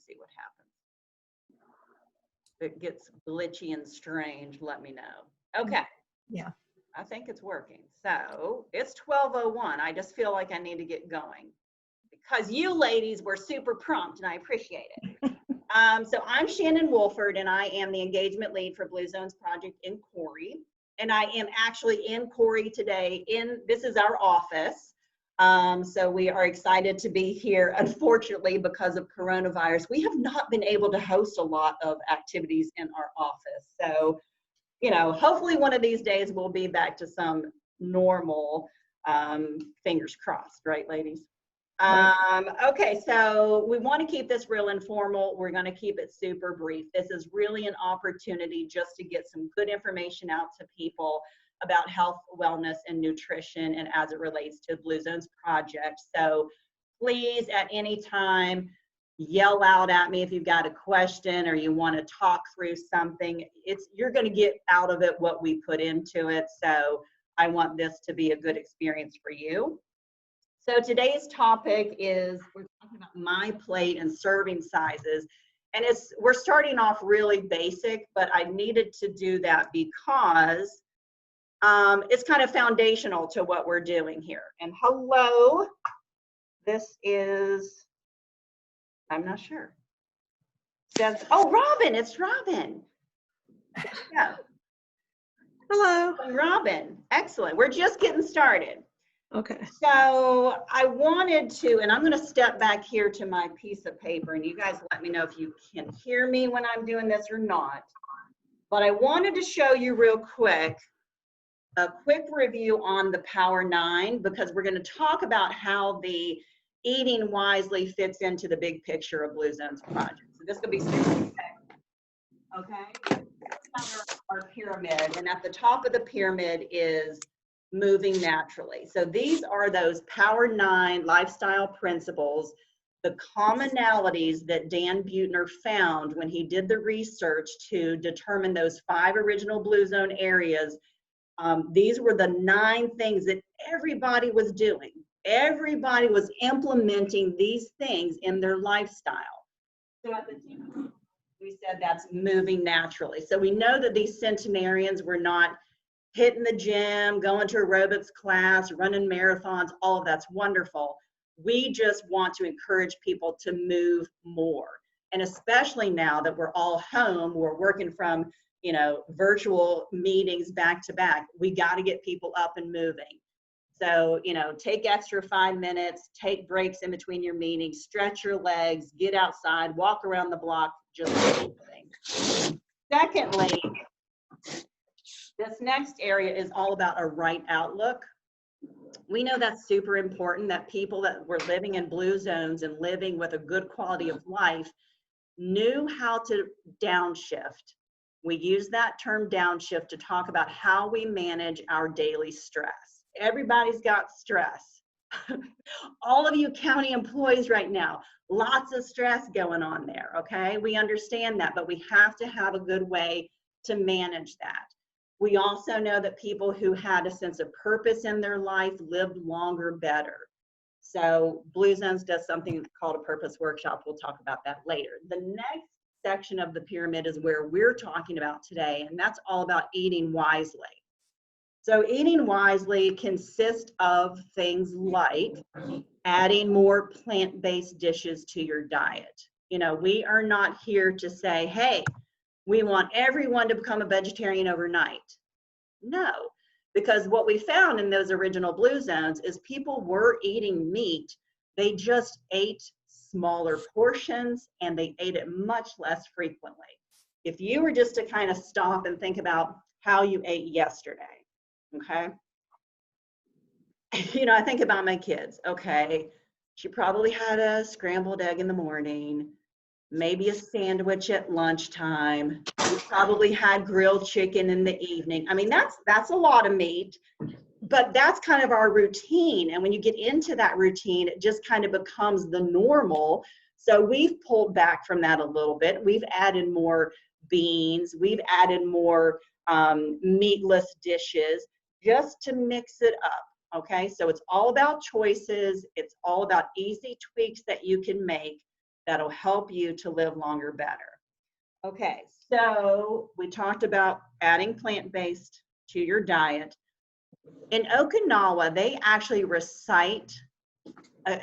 see what happens. If it gets glitchy and strange, let me know. Okay. Yeah. I think it's working. So it's 12:01. I just feel like I need to get going because you ladies were super prompt and I appreciate it. So I'm Shannon Wolford and I am the engagement lead for Blue Zones Project in Corey. And I am actually in Corey today. This is our office. So we are excited to be here. Unfortunately, because of coronavirus, we have not been able to host a lot of activities in our office. So, you know, hopefully one of these days we'll be back to some normal, fingers crossed, right, ladies? Okay, so we want to keep this real informal. We're going to keep it super brief. This is really an opportunity just to get some good information out to people about health, wellness, and nutrition, and as it relates to Blue Zones Project. So please, at any time, yell out at me if you've got a question or you want to talk through something. You're going to get out of it what we put into it. So I want this to be a good experience for you. So today's topic is we're talking about MyPlate and serving sizes. And we're starting off really basic, but I needed to do that because it's kind of foundational to what we're doing here. And hello, this is, I'm not sure. Says, oh, Robin, it's Robin. Yeah. Hello. Robin, excellent. We're just getting started. Okay. So I wanted to, and I'm going to step back here to my piece of paper, and you guys let me know if you can hear me when I'm doing this or not. But I wanted to show you real quick a quick review on the Power 9, because we're going to talk about how the eating wisely fits into the big picture of Blue Zones Project. So this could be super okay. Our pyramid, and at the top of the pyramid is moving naturally. So these are those Power 9 lifestyle principles, the commonalities that Dan Buettner found when he did the research to determine those 5 original Blue Zone areas. These were the 9 things that everybody was doing. Everybody was implementing these things in their lifestyle. So at the time, we said that's moving naturally. So we know that these centenarians were not hitting the gym, going to aerobics class, running marathons, all of that's wonderful. We just want to encourage people to move more. And especially now that we're all home, we're working from, you know, virtual meetings back to back, we got to get people up and moving. So, you know, take extra 5 minutes, take breaks in between your meetings, stretch your legs, get outside, walk around the block, just anything. Secondly, this next area is all about a right outlook. We know that's super important, that people that were living in Blue Zones and living with a good quality of life knew how to downshift. We use that term downshift to talk about how we manage our daily stress. Everybody's got stress. All of you county employees right now, lots of stress going on there, okay? We understand that, but we have to have a good way to manage that. We also know that people who had a sense of purpose in their life lived longer, better. So Blue Zones does something called a purpose workshop. We'll talk about that later. The next section of the pyramid is where we're talking about today, and that's all about eating wisely. So eating wisely consists of things like adding more plant-based dishes to your diet. You know, we are not here to say, hey, we want everyone to become a vegetarian overnight. No, because what we found in those original Blue Zones is people were eating meat. They just ate smaller portions and they ate it much less frequently. If you were just to kind of stop and think about how you ate yesterday, okay? You know, I think about my kids, okay? She probably had a scrambled egg in the morning, maybe a sandwich at lunchtime. We probably had grilled chicken in the evening. I mean, that's a lot of meat, but that's kind of our routine. And when you get into that routine, it just kind of becomes the normal. So we've pulled back from that a little bit. We've added more beans. We've added more meatless dishes just to mix it up, okay? So it's all about choices. It's all about easy tweaks that you can make that'll help you to live longer better. Okay, so we talked about adding plant-based to your diet. In Okinawa, they actually recite a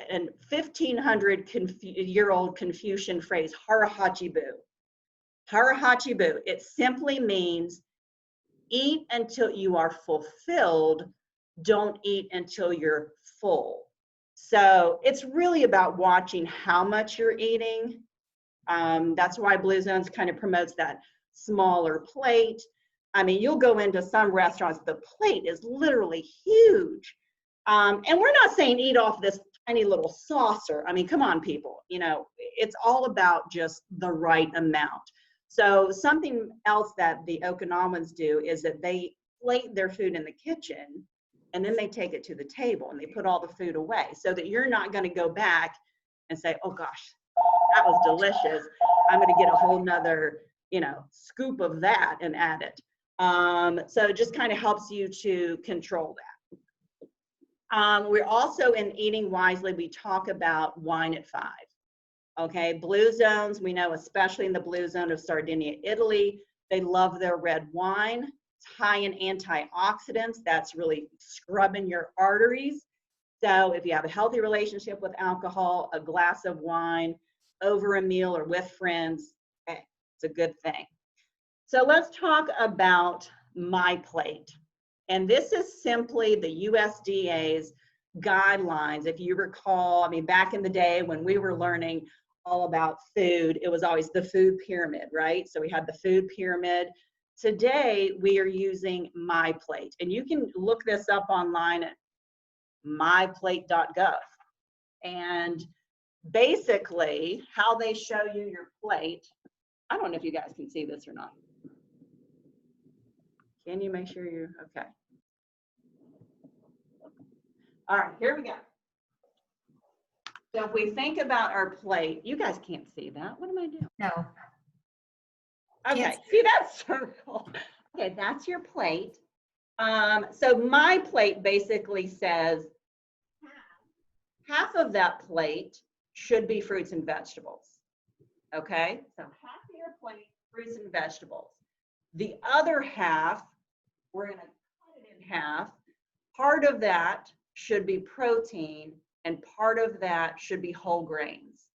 1,500-year-old Confucian phrase, harahachibu. Harahachibu, it simply means eat until you are fulfilled, don't eat until you're full. So it's really about watching how much you're eating. That's why Blue Zones kind of promotes that smaller plate. I mean, you'll go into some restaurants, the plate is literally huge. And we're not saying eat off this tiny little saucer. I mean, come on, people. You know, it's all about just the right amount. So something else that the Okinawans do is that they plate their food in the kitchen and then they take it to the table and they put all the food away so that you're not going to go back and say, oh gosh, that was delicious. I'm going to get a whole nother, you know, scoop of that and add it. So it just kind of helps you to control that. We're also in Eating Wisely, we talk about wine at 5. Okay, Blue Zones, we know especially in the Blue Zone of Sardinia, Italy, they love their red wine. It's high in antioxidants. That's really scrubbing your arteries. So if you have a healthy relationship with alcohol, a glass of wine over a meal or with friends, okay, it's a good thing. So let's talk about MyPlate. And this is simply the USDA's guidelines. If you recall, I mean, back in the day when we were learning all about food, it was always the food pyramid, right? So we had the food pyramid. Today, we are using MyPlate. And you can look this up online at myplate.gov. And basically, how they show you your plate, I don't know if you guys can see this or not. Can you make sure you're okay? All right, here we go. So if we think about our plate, you guys can't see that. What am I doing? No. Okay, see that circle? Okay, that's your plate. So MyPlate basically says half of that plate should be fruits and vegetables. Okay, so half of your plate, fruits and vegetables. The other half, we're going to cut it in half. Part of that should be protein, and part of that should be whole grains.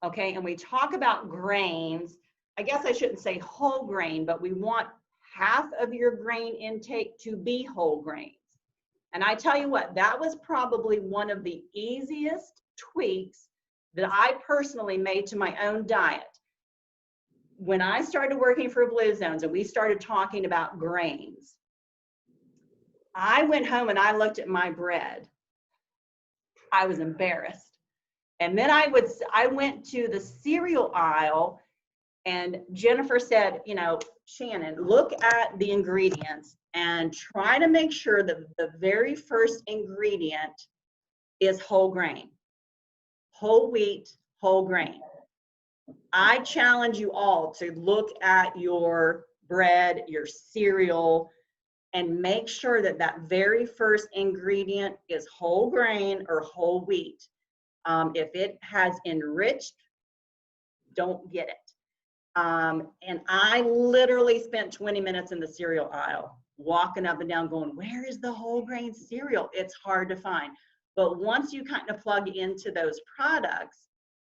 Okay, and we talk about grains. I guess I shouldn't say whole grain, but we want half of your grain intake to be whole grains. And I tell you what, that was probably one of the easiest tweaks that I personally made to my own diet. When I started working for Blue Zones and we started talking about grains, I went home and I looked at my bread. I was embarrassed. And then I went to the cereal aisle and Jennifer said, you know, Shannon, look at the ingredients and try to make sure that the very first ingredient is whole grain, whole wheat, whole grain. I challenge you all to look at your bread, your cereal, and make sure that that very first ingredient is whole grain or whole wheat. If it has enriched, don't get it. And I literally spent 20 minutes in the cereal aisle, walking up and down going, where is the whole grain cereal? It's hard to find. But once you kind of plug into those products,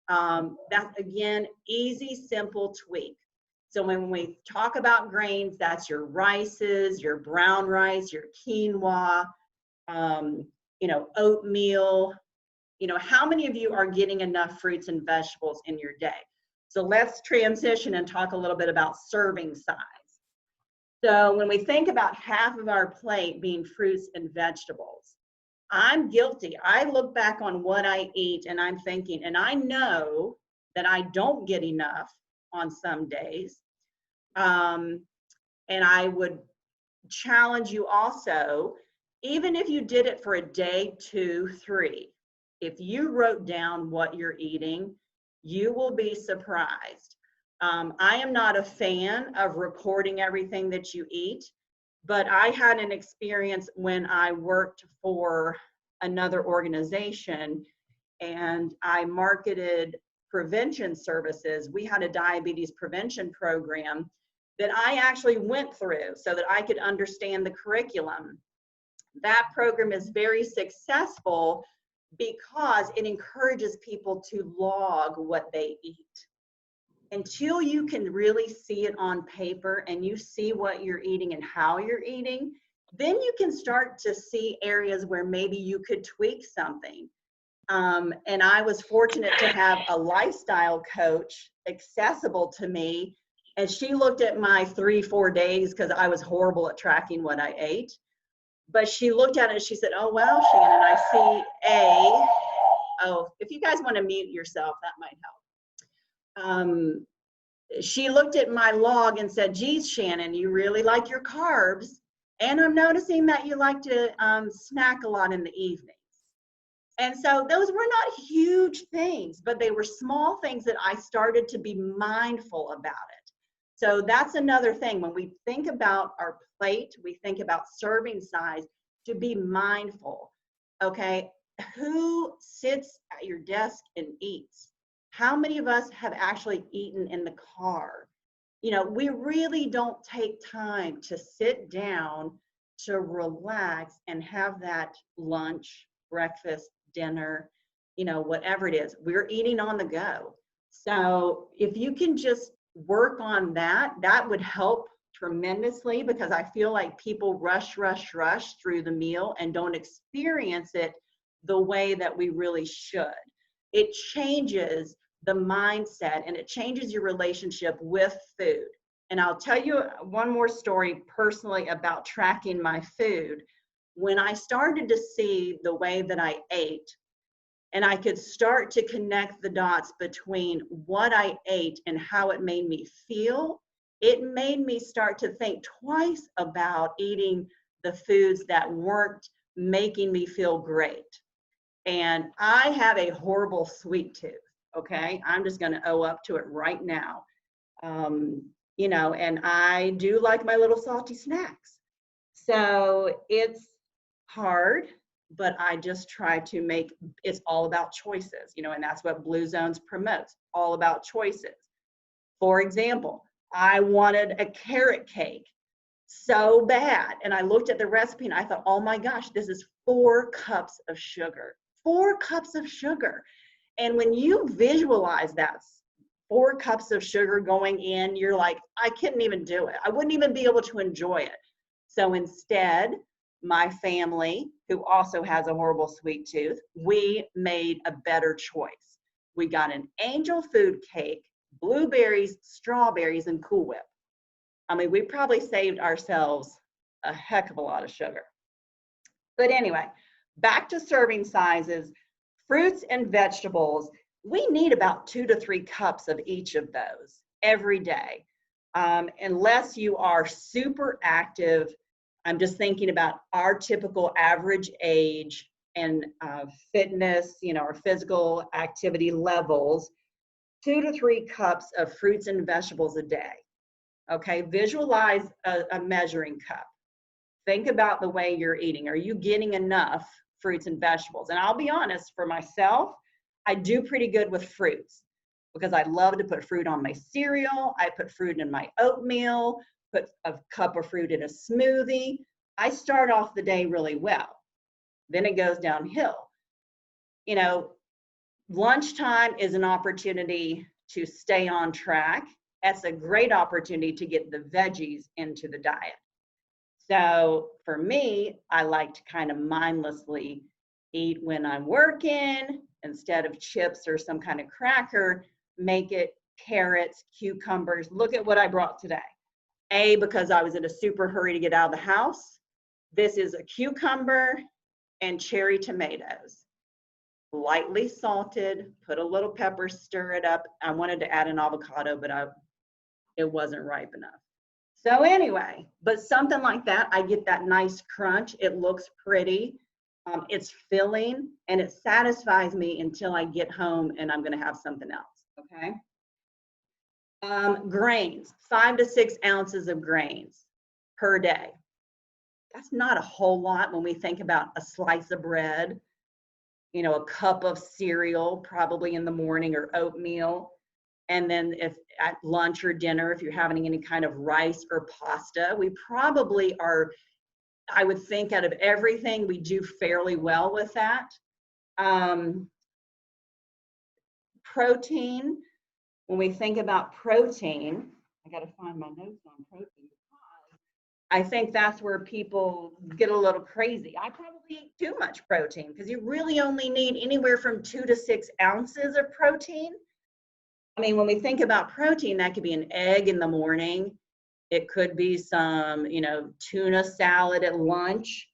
that's, again, easy, simple tweak. So when we talk about grains, that's your rices, your brown rice, your quinoa, you know, oatmeal. You know, how many of you are getting enough fruits and vegetables in your day? So let's transition and talk a little bit about serving size. So when we think about half of our plate being fruits and vegetables, I'm guilty. I look back on what I eat and I'm thinking, and I know that I don't get enough on some days. And I would challenge you also, even if you did it for a day, 2, 3, if you wrote down what you're eating, you will be surprised. I am not a fan of recording everything that you eat, but I had an experience when I worked for another organization and I marketed prevention services, we had a diabetes prevention program that I actually went through so that I could understand the curriculum. That program is very successful because it encourages people to log what they eat. Until you can really see it on paper and you see what you're eating and how you're eating, then you can start to see areas where maybe you could tweak something. And I was fortunate to have a lifestyle coach accessible to me. And she looked at my 3-4 days because I was horrible at tracking what I ate. But she looked at it and she said, oh, well, Shannon, I see if you guys want to mute yourself, that might help. She looked at my log and said, geez, Shannon, you really like your carbs. And I'm noticing that you like to snack a lot in the evenings. And so those were not huge things, but they were small things that I started to be mindful about it. So that's another thing. When we think about our plate, we think about serving size, to be mindful. Okay, who sits at your desk and eats? How many of us have actually eaten in the car? You know, we really don't take time to sit down, to relax and have that lunch, breakfast, dinner, you know, whatever it is. We're eating on the go. So if you can just work on that, that would help tremendously, because I feel like people rush through the meal and don't experience it the way that we really should. It changes the mindset and it changes your relationship with food. And I'll tell you one more story personally about tracking my food. When I started to see the way that I ate, and I could start to connect the dots between what I ate and how it made me feel, it made me start to think twice about eating the foods that weren't making me feel great. And I have a horrible sweet tooth, okay? I'm just gonna owe up to it right now. You know, and I do like my little salty snacks. So it's hard, but I just try to make, it's all about choices, you know, and that's what Blue Zones promotes, all about choices. For example, I wanted a carrot cake so bad. And I looked at the recipe and I thought, oh my gosh, this is 4 cups of sugar, 4 cups of sugar. And when you visualize that 4 cups of sugar going in, you're like, I couldn't even do it. I wouldn't even be able to enjoy it. So instead, my family, who also has a horrible sweet tooth, we made a better choice. We got an angel food cake, blueberries, strawberries, and Cool Whip. I mean, we probably saved ourselves a heck of a lot of sugar. But anyway, back to serving sizes, fruits and vegetables, we need about 2 to 3 cups of each of those every day. Unless you are super active, I'm just thinking about our typical average age and fitness, you know, or physical activity levels, 2 to 3 cups of fruits and vegetables a day. Okay, visualize a measuring cup. Think about the way you're eating. Are you getting enough fruits and vegetables? And I'll be honest, for myself, I do pretty good with fruits because I love to put fruit on my cereal. I put fruit in my oatmeal, put a cup of fruit in a smoothie. I start off the day really well. Then it goes downhill. You know, lunchtime is an opportunity to stay on track. That's a great opportunity to get the veggies into the diet. So for me, I like to kind of mindlessly eat when I'm working. Instead of chips or some kind of cracker, make it carrots, cucumbers. Look at what I brought today. Because I was in a super hurry to get out of the house. This is a cucumber and cherry tomatoes. Lightly salted, put a little pepper, stir it up. I wanted to add an avocado, but it wasn't ripe enough. So anyway, but something like that, I get that nice crunch. It looks pretty. It's filling and it satisfies me until I get home and I'm going to have something else. Okay. Grains, 5 to 6 ounces of grains per day. That's not a whole lot when we think about a slice of bread. a cup of cereal, probably in the morning, or oatmeal. And then if at lunch or dinner, if you're having any kind of rice or pasta, we probably are, I would think out of everything, we do fairly well with that. Protein, when we think about protein, I got to find my notes on protein. I think that's where people get a little crazy. I probably eat too much protein because you really only need anywhere from 2 to 6 ounces of protein. I mean, when we think about protein, that could be an egg in the morning. It could be some, tuna salad at lunch.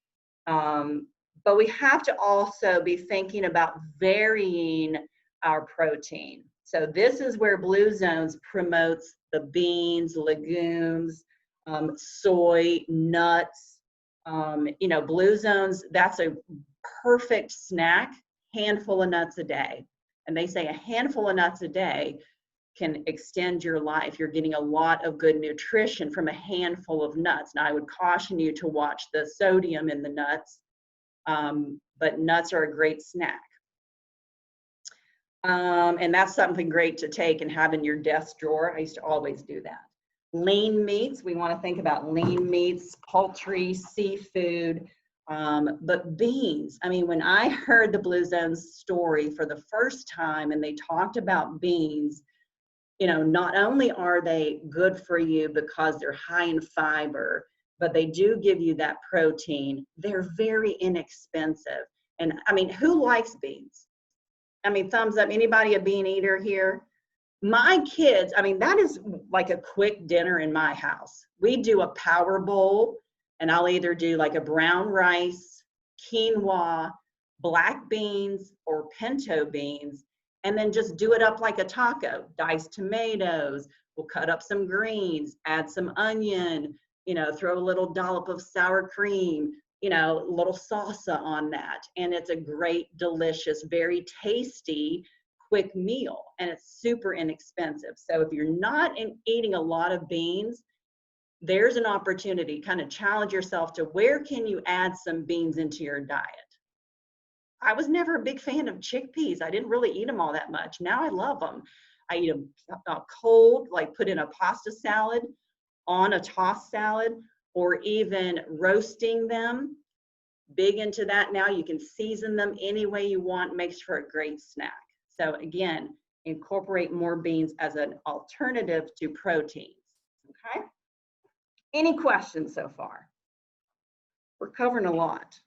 But we have to also be thinking about varying our protein. So this is where Blue Zones promotes the beans, legumes, soy, nuts. Blue Zones, that's a perfect snack, handful of nuts a day. And they say a handful of nuts a day can extend your life. You're getting a lot of good nutrition from a handful of nuts. Now, I would caution you to watch the sodium in the nuts, but nuts are a great snack. And that's something great to take and have in your desk drawer. I used to always do that. Lean meats, we want to think about lean meats, poultry, seafood, but beans. I mean, when I heard the Blue Zones story for the first time and they talked about beans, not only are they good for you because they're high in fiber, but they do give you that protein. They're very inexpensive. And I mean, who likes beans? I mean, thumbs up. Anybody a bean eater here? My kids, I mean, that is like a quick dinner in my house. We do a power bowl, and I'll either do like a brown rice, quinoa, black beans, or pinto beans, and then just do it up like a taco. Diced tomatoes, we'll cut up some greens, add some onion, throw a little dollop of sour cream, a little salsa on that. And it's a great, delicious, very tasty, quick meal, and it's super inexpensive. So if you're not eating a lot of beans, there's an opportunity. Kind of challenge yourself to where can you add some beans into your diet. I was never a big fan of chickpeas. I didn't really eat them all that much. Now I love them. I eat them cold, like put in a pasta salad, on a tossed salad, or even roasting them. Big into that now. You can season them any way you want. Makes for a great snack. So again, incorporate more beans as an alternative to proteins. Okay? Any questions so far? We're covering a lot.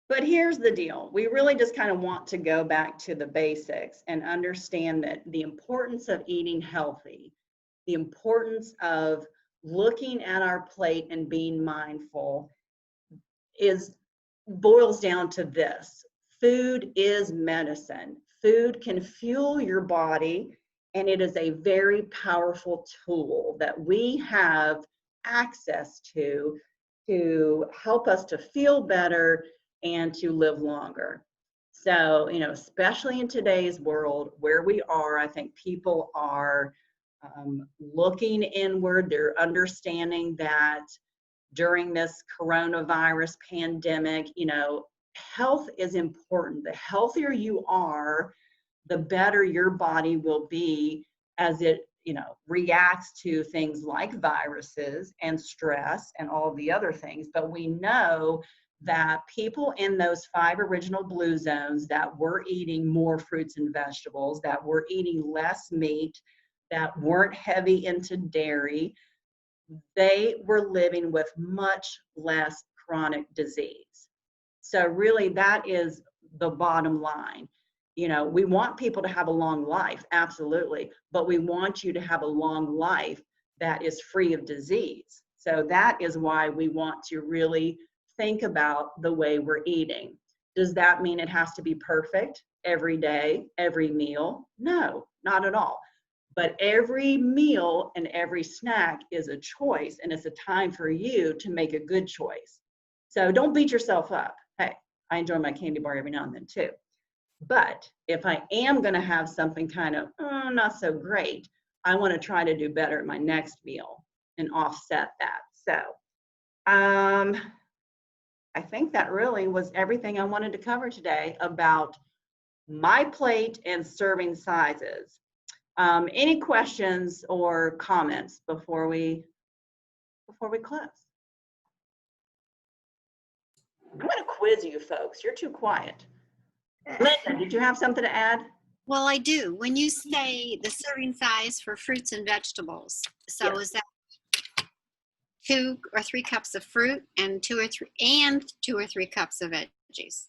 But here's the deal. We really just kind of want to go back to the basics and understand that the importance of eating healthy, the importance of looking at our plate and being mindful boils down to this. Food is medicine. Food can fuel your body, and it is a very powerful tool that we have access to help us to feel better and to live longer. So, especially in today's world where we are, I think people are looking inward. They're understanding that during this coronavirus pandemic, health is important. The healthier you are, the better your body will be as it, reacts to things like viruses and stress and all of the other things. But we know that people in those 5 original Blue Zones that were eating more fruits and vegetables, that were eating less meat, that weren't heavy into dairy, they were living with much less chronic disease. So really that is the bottom line. We want people to have a long life, absolutely, but we want you to have a long life that is free of disease. So that is why we want to really think about the way we're eating. Does that mean it has to be perfect every day, every meal? No, not at all. But every meal and every snack is a choice, and it's a time for you to make a good choice. So don't beat yourself up. Hey, I enjoy my candy bar every now and then too. But if I am going to have something kind of not so great, I want to try to do better at my next meal and offset that. So I think that really was everything I wanted to cover today about MyPlate and serving sizes. Any questions or comments before we close? I'm going to quiz you folks. You're too quiet. Linda, did you have something to add? Well, I do. When you say the serving size for fruits and vegetables, so Yes. is that 2 or 3 cups of fruit and 2 or 3 cups of veggies?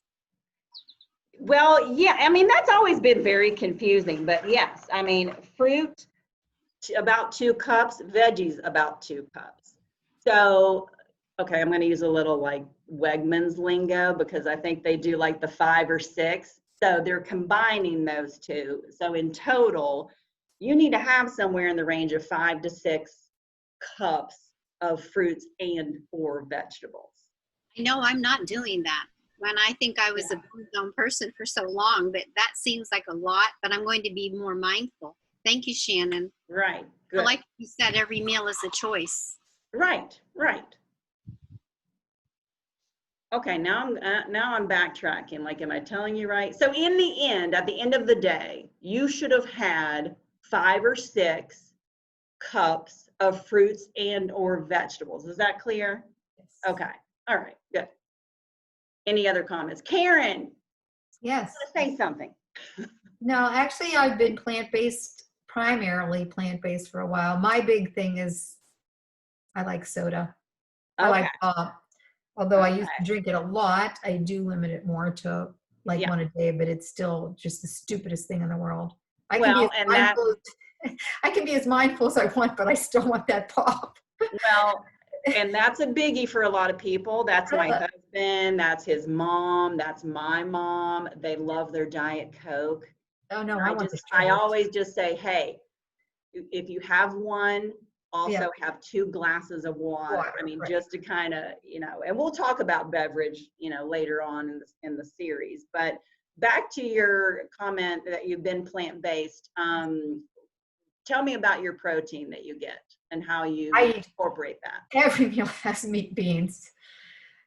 Well, yeah, I mean, that's always been very confusing, but yes, I mean, fruit about 2 cups, veggies about 2 cups. So, okay, I'm going to use a little like Wegmans lingo because I think they do like the 5 or 6. So they're combining those two. So in total, you need to have somewhere in the range of 5 to 6 cups of fruits and or vegetables. I know I'm not doing that. When I think I was a Blue Zone person for so long, but that seems like a lot, but I'm going to be more mindful. Thank you, Shannon. Right, good. I like you said, every meal is a choice. Right, right. Okay, now I'm backtracking. Like, am I telling you right? So in the end, at the end of the day, you should have had 5 or 6 cups of fruits and or vegetables. Is that clear? Yes. Okay, all right, good. Any other comments? Karen, Yes. say something. No, actually, I've been plant-based, primarily plant-based for a while. My big thing is I like soda. I like pop. Although I used to drink it a lot, I do limit it more to like Yeah. 1 a day, but it's still just the stupidest thing in the world. I Well, can be I can be as mindful as I want, but I still want that pop. Well, and that's a biggie for a lot of people. That's my husband, that's his mom, that's my mom. They love their Diet Coke. Oh no, I always just say, hey, if you have one, also have 2 glasses of water. I mean, just to kind of, and we'll talk about beverage, later on in the series. But back to your comment that you've been plant-based. Tell me about your protein that you get and how you incorporate that. Every meal has meat, beans.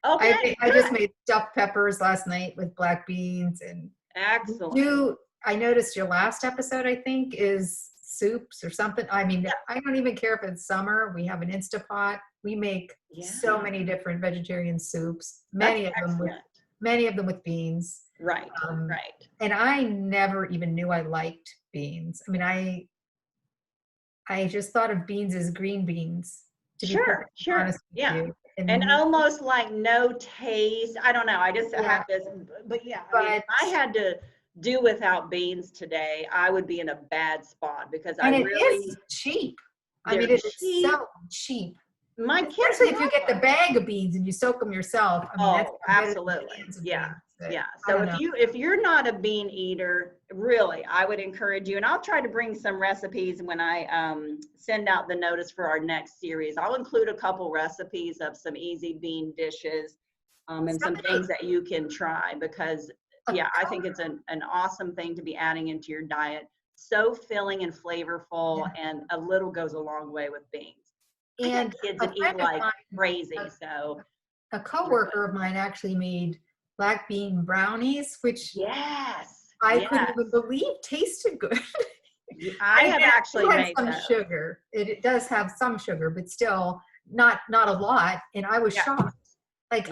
Okay, I just made stuffed peppers last night with black beans and excellent. I noticed your last episode, I think, is soups or something. I mean, I don't even care if it's summer. We have an Instapot. We make so many different vegetarian soups. Many of them with beans. Right, right. And I never even knew I liked beans. I mean, I just thought of beans as green beans. To be perfectly honest with you. And almost like no taste. I don't know. I just have this, but I mean, if I had to do without beans today, I would be in a bad spot because it is cheap. I mean, it is so cheap. My kids, especially if you get the bag of beans and you soak them yourself. I mean, that's absolutely. Yeah. So if you're not a bean eater, really, I would encourage you, and I'll try to bring some recipes when I send out the notice for our next series. I'll include a couple recipes of some easy bean dishes and some things that you can try because I think it's an awesome thing to be adding into your diet. So filling and flavorful, and a little goes a long way with beans. And kids that eat like crazy. So a coworker of mine actually made black bean brownies, which I couldn't even believe tasted good. I have actually made some sugar. It does have some sugar, but still not a lot. And I was shocked. Like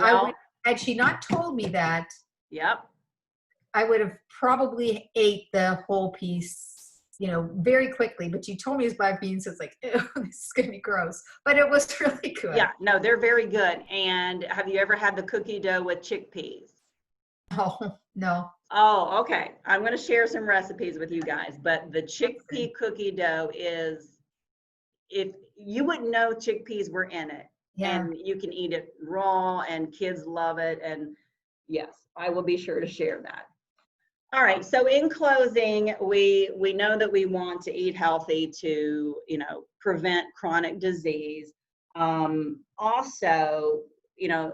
had she not told me that, I would have probably ate the whole piece, very quickly. But you told me it's black beans, so it's like, ew, this is gonna be gross. But it was really good. Yeah, no, they're very good. And have you ever had the cookie dough with chickpeas? Oh, no. Oh, okay. I'm going to share some recipes with you guys, but the chickpea cookie dough is, if you wouldn't know chickpeas were in it, and you can eat it raw and kids love it. And yes, I will be sure to share that. All right. So in closing, we know that we want to eat healthy to, prevent chronic disease. Also,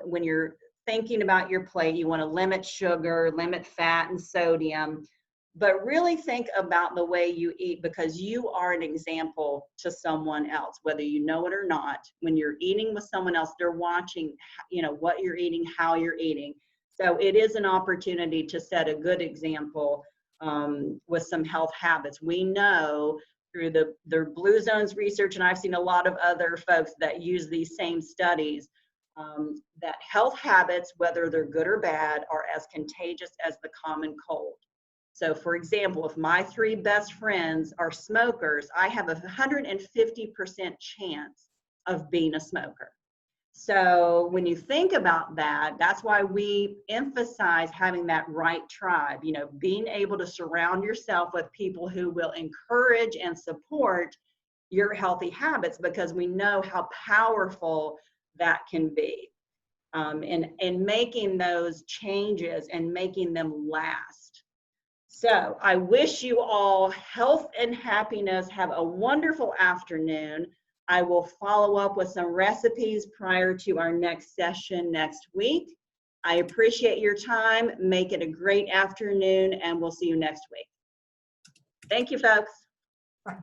when you're thinking about your plate, you want to limit sugar, limit fat and sodium. but really think about the way you eat, because you are an example to someone else, whether you know it or not. When you're eating with someone else, they're watching, you know, what you're eating, how you're eating. So it is an opportunity to set a good example with some health habits. We know through the Blue Zones research, and I've seen a lot of other folks that use these same studies, that health habits, whether they're good or bad, are as contagious as the common cold. So for example, if my 3 best friends are smokers, I have a 150% chance of being a smoker. So when you think about that, that's why we emphasize having that right tribe, you know, being able to surround yourself with people who will encourage and support your healthy habits, because we know how powerful that can be in making those changes and making them last. So I wish you all health and happiness. Have a wonderful afternoon. I will follow up with some recipes prior to our next session next week. I appreciate your time. Make it a great afternoon, and we'll see you next week. Thank you, folks. Bye.